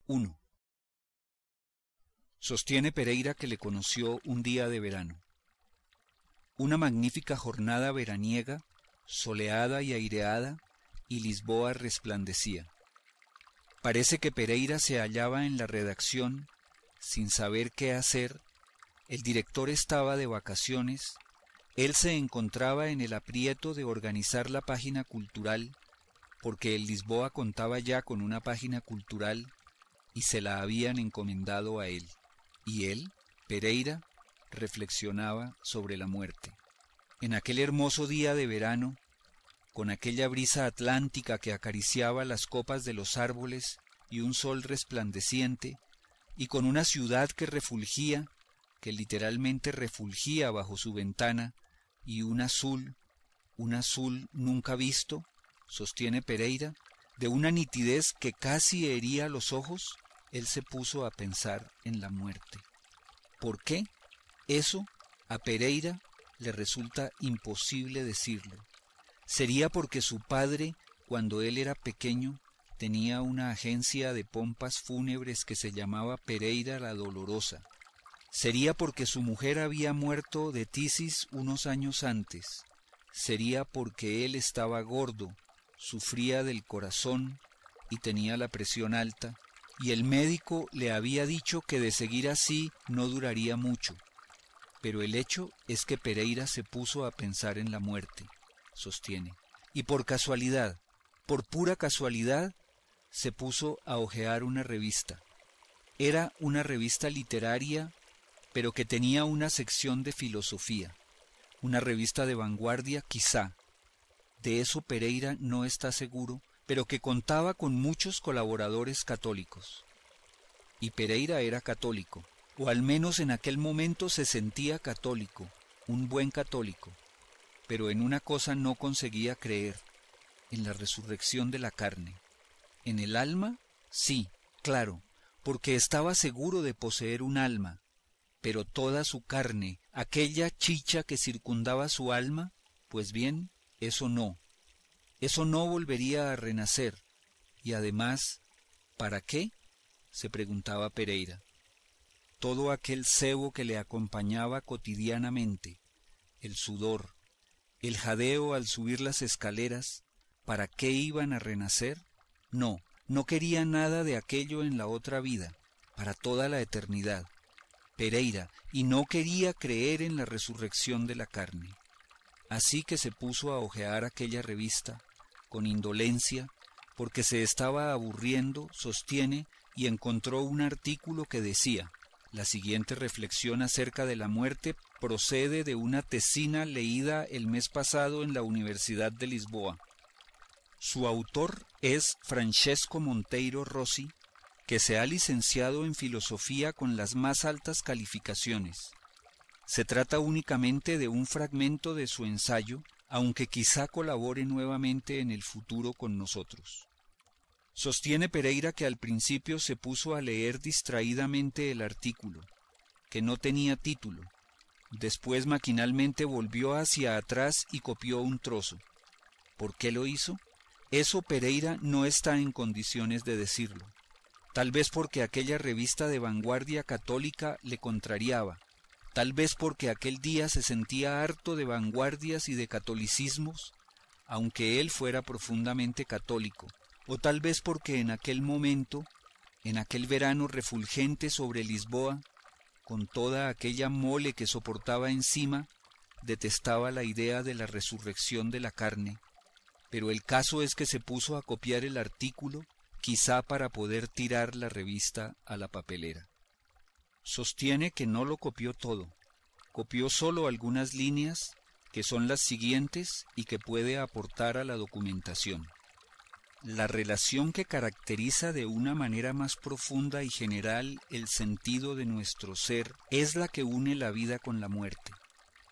1. Sostiene Pereira que le conoció un día de verano. Una magnífica jornada veraniega, soleada y aireada, y Lisboa resplandecía. Parece que Pereira se hallaba en la redacción, sin saber qué hacer, el director estaba de vacaciones, él se encontraba en el aprieto de organizar la página cultural, porque el Lisboa contaba ya con una página cultural y se la habían encomendado a él. Y él, Pereira, reflexionaba sobre la muerte. En aquel hermoso día de verano, con aquella brisa atlántica que acariciaba las copas de los árboles y un sol resplandeciente, y con una ciudad que refulgía, que literalmente refulgía bajo su ventana, y un azul nunca visto, sostiene Pereira, de una nitidez que casi hería los ojos, él se puso a pensar en la muerte. ¿Por qué? Eso a Pereira le resulta imposible decirlo. Sería porque su padre, cuando él era pequeño, tenía una agencia de pompas fúnebres que se llamaba Pereira la Dolorosa. Sería porque su mujer había muerto de tisis unos años antes. Sería porque él estaba gordo, sufría del corazón y tenía la presión alta, y el médico le había dicho que de seguir así no duraría mucho. Pero el hecho es que Pereira se puso a pensar en la muerte, sostiene, y por casualidad, por pura casualidad, se puso a hojear una revista. Era una revista literaria, pero que tenía una sección de filosofía, una revista de vanguardia quizá. De eso Pereira no está seguro, pero que contaba con muchos colaboradores católicos. Y Pereira era católico, o al menos en aquel momento se sentía católico, un buen católico, pero en una cosa no conseguía creer, en la resurrección de la carne. En el alma, sí, claro, porque estaba seguro de poseer un alma, pero toda su carne, aquella chicha que circundaba su alma, pues bien, eso no volvería a renacer, y además, ¿para qué?, se preguntaba Pereira. Todo aquel cebo que le acompañaba cotidianamente, el sudor, el jadeo al subir las escaleras, ¿para qué iban a renacer? No quería nada de aquello en la otra vida, para toda la eternidad. Pereira, y no quería creer en la resurrección de la carne. Así que se puso a hojear aquella revista, con indolencia, porque se estaba aburriendo, sostiene, y encontró un artículo que decía: la siguiente reflexión acerca de la muerte procede de una tesina leída el mes pasado en la Universidad de Lisboa. Su autor es Francesco Monteiro Rossi, que se ha licenciado en filosofía con las más altas calificaciones. Se trata únicamente de un fragmento de su ensayo, aunque quizá colabore nuevamente en el futuro con nosotros. Sostiene Pereira que al principio se puso a leer distraídamente el artículo, que no tenía título. Después maquinalmente volvió hacia atrás y copió un trozo. ¿Por qué lo hizo? Eso Pereira no está en condiciones de decirlo. Tal vez porque aquella revista de vanguardia católica le contrariaba, tal vez porque aquel día se sentía harto de vanguardias y de catolicismos, aunque él fuera profundamente católico, o tal vez porque en aquel momento, en aquel verano refulgente sobre Lisboa, con toda aquella mole que soportaba encima, detestaba la idea de la resurrección de la carne, pero el caso es que se puso a copiar el artículo, quizá para poder tirar la revista a la papelera. Sostiene que no lo copió todo, copió solo algunas líneas, que son las siguientes y que puede aportar a la documentación. La relación que caracteriza de una manera más profunda y general el sentido de nuestro ser es la que une la vida con la muerte,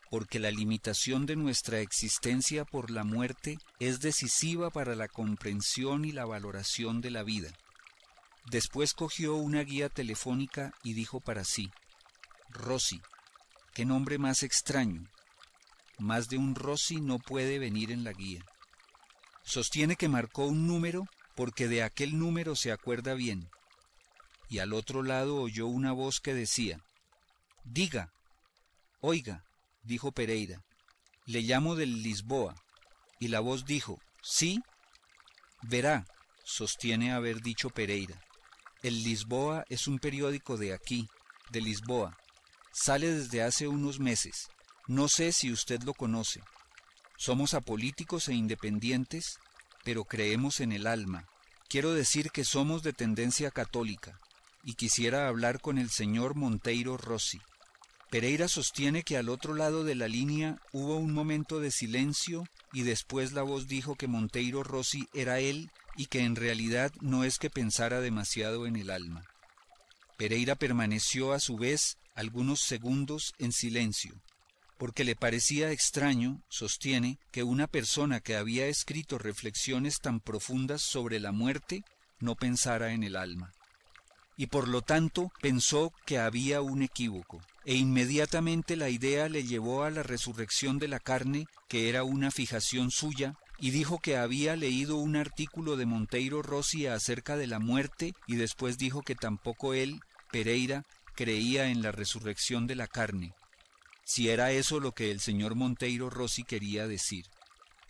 porque la limitación de nuestra existencia por la muerte es decisiva para la comprensión y la valoración de la vida. Después cogió una guía telefónica y dijo para sí: Rossi, qué nombre más extraño. Más de un Rossi no puede venir en la guía. Sostiene que marcó un número porque de aquel número se acuerda bien. y al otro lado oyó una voz que decía: «Diga». «Oiga», dijo Pereira, «le llamo del Lisboa». Y la voz dijo: «¿Sí?». «Verá», sostiene haber dicho Pereira, «el Lisboa es un periódico de aquí, de Lisboa. Sale desde hace unos meses. No sé si usted lo conoce. Somos apolíticos e independientes, pero creemos en el alma. Quiero decir que somos de tendencia católica, y quisiera hablar con el señor Monteiro Rossi». Pereira sostiene que al otro lado de la línea hubo un momento de silencio y después la voz dijo que Monteiro Rossi era él y que en realidad no es que pensara demasiado en el alma. Pereira permaneció a su vez algunos segundos en silencio, porque le parecía extraño, sostiene, que una persona que había escrito reflexiones tan profundas sobre la muerte no pensara en el alma. Y por lo tanto pensó que había un equívoco, e inmediatamente la idea le llevó a la resurrección de la carne, que era una fijación suya, y dijo que había leído un artículo de Monteiro Rossi acerca de la muerte, y después dijo que tampoco él, Pereira, creía en la resurrección de la carne, si era eso lo que el señor Monteiro Rossi quería decir.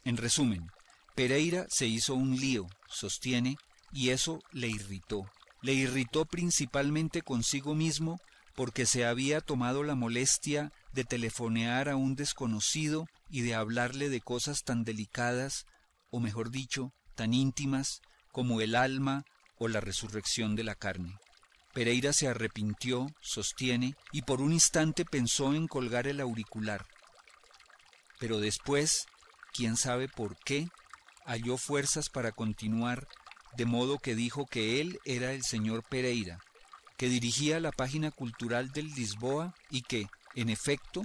En resumen, Pereira se hizo un lío, sostiene, y eso le irritó. Le irritó principalmente consigo mismo porque se había tomado la molestia de telefonear a un desconocido y de hablarle de cosas tan delicadas, o mejor dicho, tan íntimas, como el alma o la resurrección de la carne. Pereira se arrepintió, sostiene, y por un instante pensó en colgar el auricular. Pero después, quién sabe por qué, halló fuerzas para continuar, de modo que dijo que él era el señor Pereira, que dirigía la página cultural del Lisboa y que, en efecto,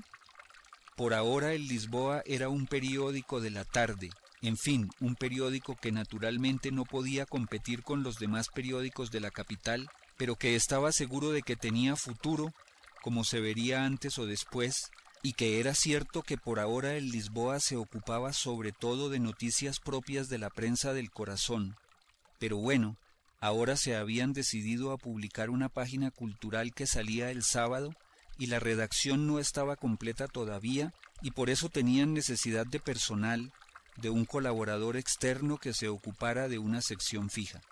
por ahora el Lisboa era un periódico de la tarde, en fin, un periódico que naturalmente no podía competir con los demás periódicos de la capital, pero que estaba seguro de que tenía futuro, como se vería antes o después, y que era cierto que por ahora el Lisboa se ocupaba sobre todo de noticias propias de la prensa del corazón. Pero bueno, ahora se habían decidido a publicar una página cultural que salía el sábado y la redacción no estaba completa todavía y por eso tenían necesidad de personal, de un colaborador externo que se ocupara de una sección fija.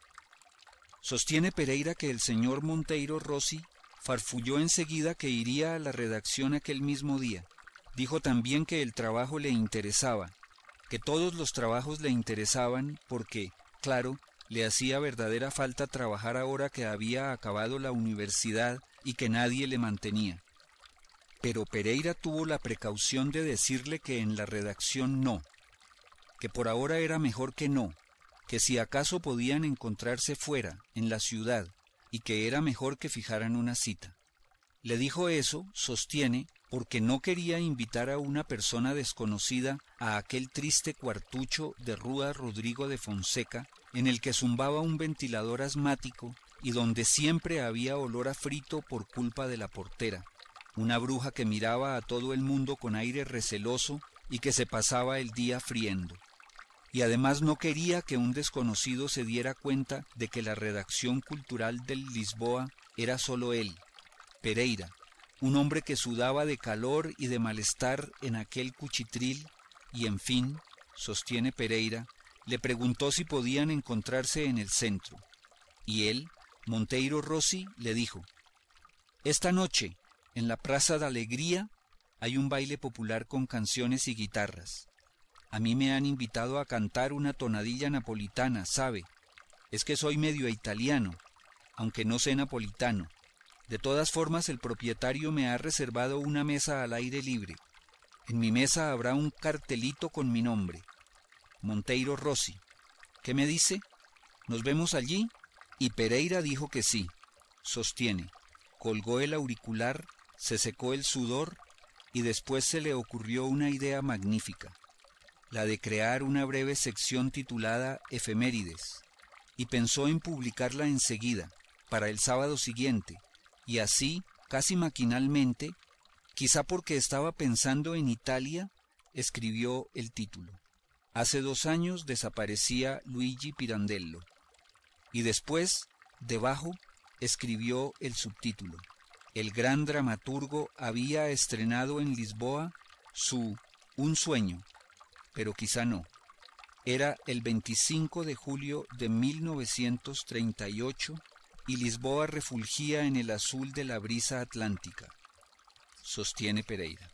Sostiene Pereira que el señor Monteiro Rossi farfulló enseguida que iría a la redacción aquel mismo día. Dijo también que el trabajo le interesaba, que todos los trabajos le interesaban porque, claro, le hacía verdadera falta trabajar ahora que había acabado la universidad y que nadie le mantenía. Pero Pereira tuvo la precaución de decirle que en la redacción no, que por ahora era mejor que no, que si acaso podían encontrarse fuera, en la ciudad, y que era mejor que fijaran una cita. Le dijo eso, sostiene, porque no quería invitar a una persona desconocida a aquel triste cuartucho de Rúa Rodrigo de Fonseca, en el que zumbaba un ventilador asmático y donde siempre había olor a frito por culpa de la portera, una bruja que miraba a todo el mundo con aire receloso y que se pasaba el día friendo. Y además no quería que un desconocido se diera cuenta de que la redacción cultural del Lisboa era solo él, Pereira, un hombre que sudaba de calor y de malestar en aquel cuchitril y, en fin, sostiene Pereira, le preguntó si podían encontrarse en el centro. Y él, Monteiro Rossi, le dijo: «Esta noche, en la Praça da Alegria, hay un baile popular con canciones y guitarras. A mí me han invitado a cantar una tonadilla napolitana, ¿sabe? Es que soy medio italiano, aunque no sé napolitano. De todas formas, el propietario me ha reservado una mesa al aire libre. En mi mesa habrá un cartelito con mi nombre, Monteiro Rossi. ¿Qué me dice? ¿Nos vemos allí?» Y Pereira dijo que sí, sostiene. Colgó el auricular, se secó el sudor y después se le ocurrió una idea magnífica, la de crear una breve sección titulada Efemérides, y pensó en publicarla enseguida, para el sábado siguiente, y así, casi maquinalmente, quizá porque estaba pensando en Italia, escribió el título. Hace 2 años desaparecía Luigi Pirandello. Y después, debajo, escribió el subtítulo. El gran dramaturgo había estrenado en Lisboa su Un sueño, pero quizá no. Era el 25 de julio de 1938 y Lisboa refulgía en el azul de la brisa atlántica, sostiene Pereira.